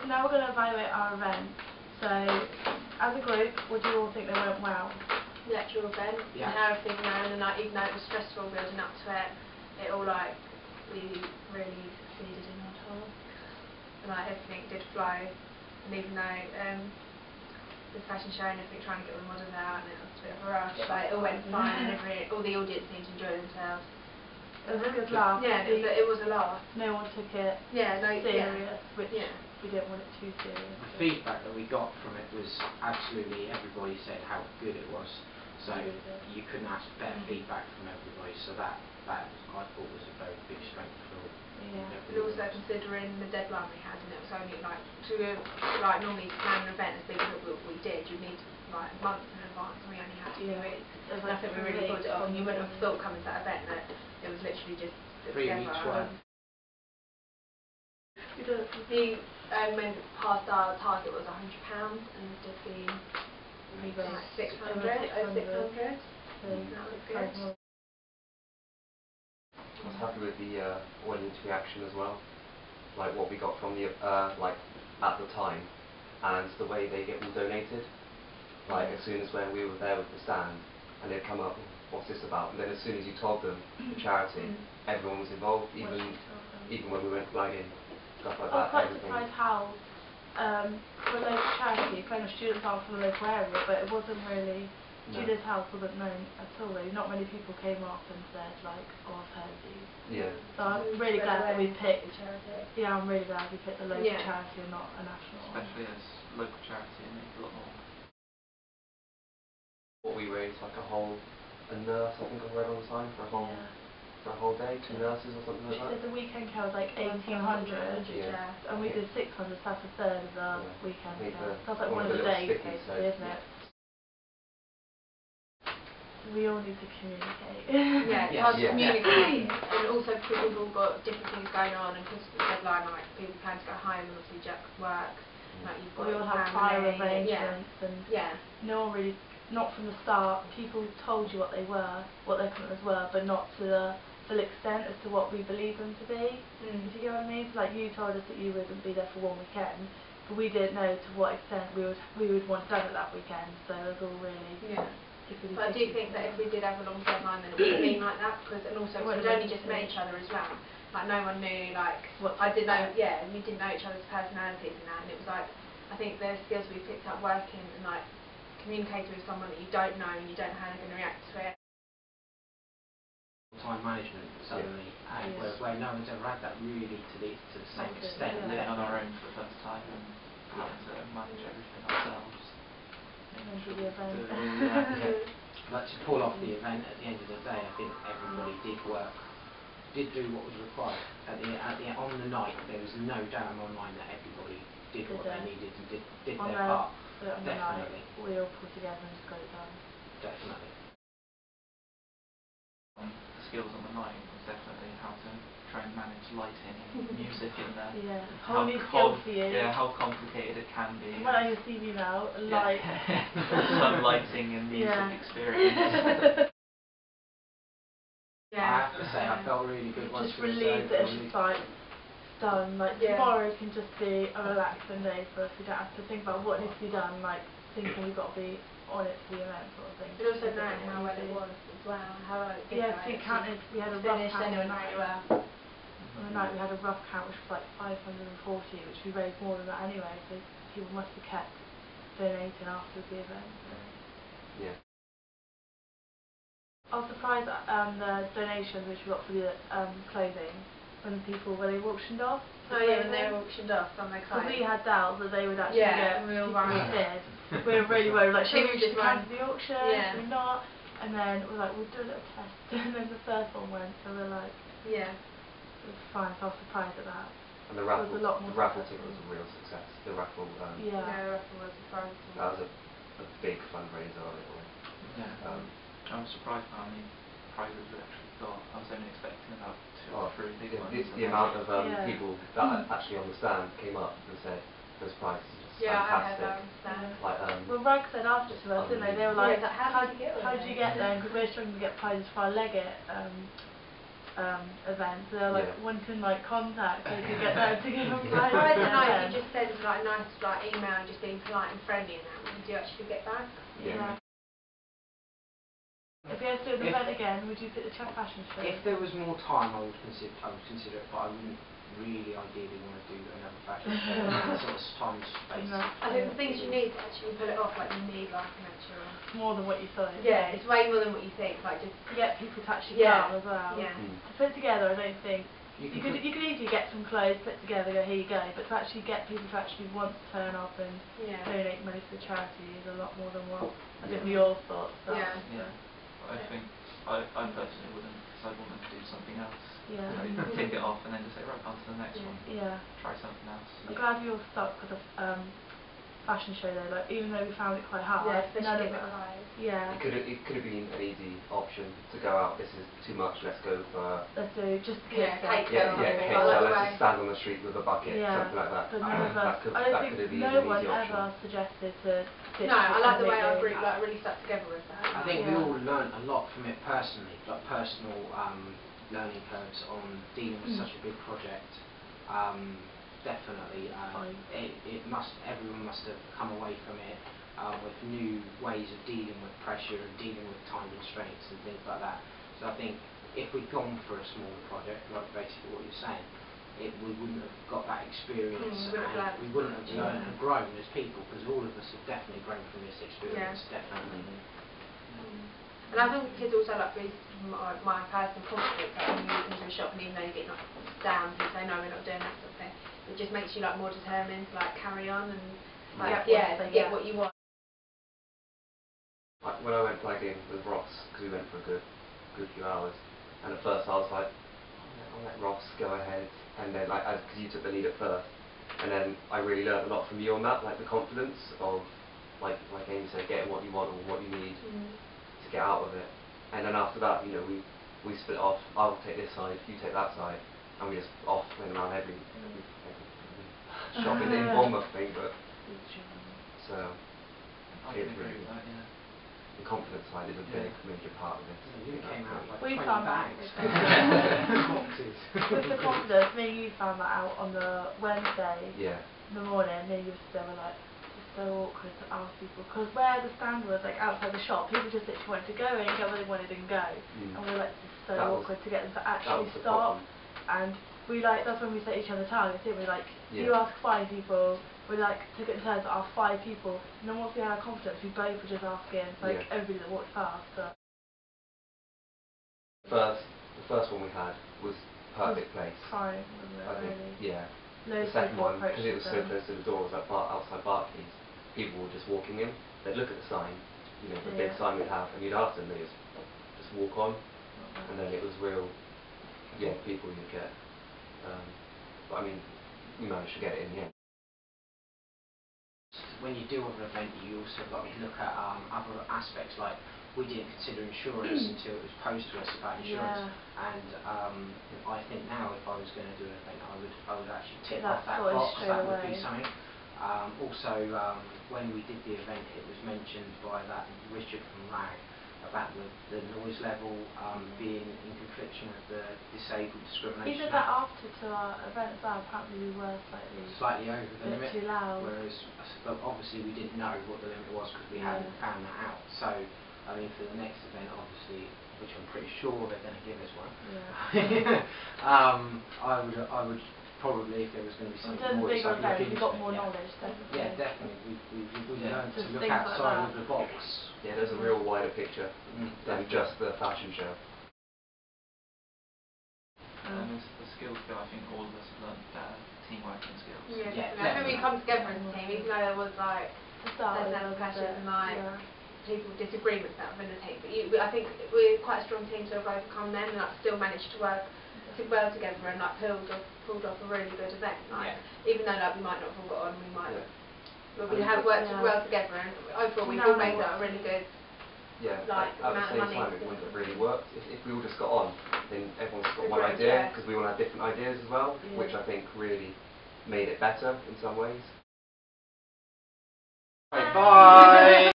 Now we're going to evaluate our event. So, as a group, what do you all think they went well? The actual event, and how everything ran, and even though it was stressful building up to it, it all we really succeeded in our task. And everything did flow, and even though the fashion show and everything, trying to get all the models out, and it was a bit of a rush, it all went fine, and all the audience seemed to enjoy themselves. It was a good laugh. Yeah, it was a laugh. No one took it serious, which we didn't want it too serious. The feedback that we got from it was absolutely, everybody said how good it was. So you couldn't ask for better feedback from everybody. So that I thought was a very big strength for But also considering the deadline we had, and it was only normally to plan an event as big as we did, you need a month in advance, and we only had 2 weeks. And I think we really pulled it off, and you wouldn't have thought coming to that event that it was literally just 3 weeks work. We went past our target was £100, and this did be like 600. That was good. I was happy with the audience reaction as well, like what we got from the at the time, and the way they get all donated. Like as soon as when we were there with the stand, and they'd come up, what's this about? And then as soon as you told them the charity, everyone was involved, even when we went flagging, stuff like that. I was quite surprised how for a local charity, kind of students aren't from the local area, but it wasn't really. Judith's house wasn't known at all. Not many people came up and said oh, I've heard of these. Yeah. So I'm really glad that we picked. Yeah, I'm really glad we picked the local charity and not a national one. Especially as local charity, it makes a lot more. What we raised a nurse, I think I read on the sign for a whole day, 2 nurses or something like that. She said the weekend care was like 1,800, and we did 600, so that's a third of the weekend care. That's like one of the days, basically, isn't it? We all need to communicate. It's hard to communicate, and also because we've all got different things going on, and because of the deadline, people plan to go home, and obviously Jack works. We all have prior arrangements, and no one really, not from the start, people told you what they were, what their commitments were, but not to the full extent as to what we believe them to be. Do you get what I mean? So, you told us that you wouldn't be there for 1 weekend, but we didn't know to what extent we would want done at that weekend. So it was all really. But I do think that if we did have a long deadline, then it would have been like that, and also we'd only just met each other as well. No one knew, I didn't know, we didn't know each other's personalities and that, and it was I think the skills we picked up working and communicating with someone that you don't know and you don't know how they're going to react to it. Time management suddenly, where no one's ever had that really to the same extent. Living on our own for the first time and having to manage everything ourselves. But to pull off the event at the end of the day, I think everybody did do what was required. On the night, there was no doubt in my mind that everybody did what they needed and did their part. Definitely. We all pulled together and just got it done. Definitely. Skills on the night was definitely how to try and manage lighting and music in there. Whole new skill for you. How complicated it can be. Well, on your CV now, light. Some lighting and music experience. I have to say, I felt really good once just relieved that it's just done. Tomorrow can just be a relaxing day for us. We don't have to think about what needs to be done. Thinking we've got to be on it for the event sort of thing. But also knowing how well it was as well. We counted. We had a rough count on the night. On the night we had a rough count, which was 540, which we raised more than that anyway. So people must have kept donating after the event. Yeah. I was surprised at the donations which we got for the clothing when they were auctioned off. When they were auctioned off on their clothes. Because we had doubts that they would actually get. We did. We were really worried. Should we just run the auction? Should we not? And then we were we'll do a little test. And then the first one went, so we were it was fine. So I was surprised at that. And the raffle ticket was a real success. The raffle. The raffle was surprising. That was a big fundraiser on it all. I was surprised by how many prizes we actually got. I was only expecting about 2 or 3 big ones. The amount of people that actually on the stand came up and said those prizes are just fantastic. Well, Rug said after to us, didn't they? They were how did you get them? Because we're struggling to get prizes for our Leggett events. They're like wanting like contact so they can get there to give them flyers. I don't know if you just send like a nice like email and just being polite and friendly and that, you do actually get back. Yeah. If you had to do an event again, would you pick the Chat Fashion Show? If there was more time, I would consider it, but I wouldn't really ideally want to do another fashion show in that sort of time and space. No. I think the things you need to actually pull it off, like you need like an actual... More than what you thought. Yeah, it's way more than what you think, like just... To get people to actually come as well. Yeah. To put together, I don't think... You could easily get some clothes put together, go here you go, but to actually get people to actually want to turn up and donate money to the charity is a lot more than what I think we all thought. So. Yeah. I think I personally wouldn't, because I'd want them to do something else. Yeah. You know, take it off and then just say, right, on to the next one. Yeah. Try something else. I'm glad we all stuck with the fashion show though. Like even though we found it quite hard, none of us. Yeah. It could have been an easy option to go out. This is too much. Let's go for. Let's do just cake. Cake sale. Let's just stand on the street with a bucket, something like that. But none of us. I don't think no one ever suggested to. No, I like the way our group like really stuck together with that. I think we all learnt a lot from it personally, like personal learning curves on dealing with such a big project. Definitely, everyone must have come away from it with new ways of dealing with pressure and dealing with time constraints and things like that. So I think if we'd gone for a smaller project, like basically what you're saying, we wouldn't have got that experience and we wouldn't have learned and grown as people, because all of us have definitely grown from this experience, definitely. And I think kids also like boost my personal confidence, like when you walk into a shop and even though you get knocked down, you say no, we're not doing that sort of thing. It just makes you like more determined to like carry on and like get what you want. When I went flagging with Ross, because we went for a good few hours, and at first I was like, I'll let Ross go ahead, and then like because you took the lead at first, and then I really learned a lot from you on that, like the confidence of like Amy said, getting what you want or what you need to get out of it. And then after that, you know, we split off. I'll take this side, you take that side, and we just went around every shop in Bournemouth thing. But so I can agree with that. Yeah. the confidence side is a big major part of it. You came out like we 20 found bags. With the confidence, me and you found that out on the Wednesday in the morning. Me and you were like, it's so awkward to ask people, because where the stand was, like outside the shop, people just literally wanted to go in, get what they wanted and go. And we were like, it's so awkward to get them to actually stop. And we like, that's when we set each other targets, didn't we? Like, you ask 5 people, we like took it in turns to ask 5 people, and then once we had our confidence, we both were just asking like everybody that walked past. But the first one we had was perfect place. Fine, wasn't it? I think, really? The second one, because it was so close to the doors, like outside Barclays, people were just walking in. They'd look at the sign, you know, the big sign we'd have, and you'd ask them, they just walk on, and then it was real. People you'd get. But I mean, we managed to get it in the end. When you do an event, you also got to look at other aspects, like we didn't consider insurance until it was posed to us about insurance. And I think now if I was going to do an event, I would actually tick off that box. That would be something. Also, when we did the event, it was mentioned by that Richard from RAG about the noise level being in confliction with the disabled discrimination. He said that after to our event as well. Apparently we were slightly over the limit. Too loud. Whereas, but obviously we didn't know what the limit was because we hadn't found that out. So, I mean, for the next event, obviously, which I'm pretty sure they're going to give us one. I would probably, if there was going to be something more exciting, we've got more knowledge, definitely. Yeah, definitely. We learned to look outside of the box. Yeah, there's a real wider picture than just the fashion show. The skills that I think all of us have learned, teamwork and skills. I think we come together as a team, even though there was like there's clashes and like people disagreements that within the team. But I think we're quite a strong team to have overcome them and like still managed to work well together and like pulled off a really good event. Like even though like we might not have all got on, but we have worked well together, and overall we've all made that a really good. Like at the same time, it wouldn't have really worked if we all just got on. Then everyone's got one idea, because we all had different ideas as well, which I think really made it better in some ways. Bye.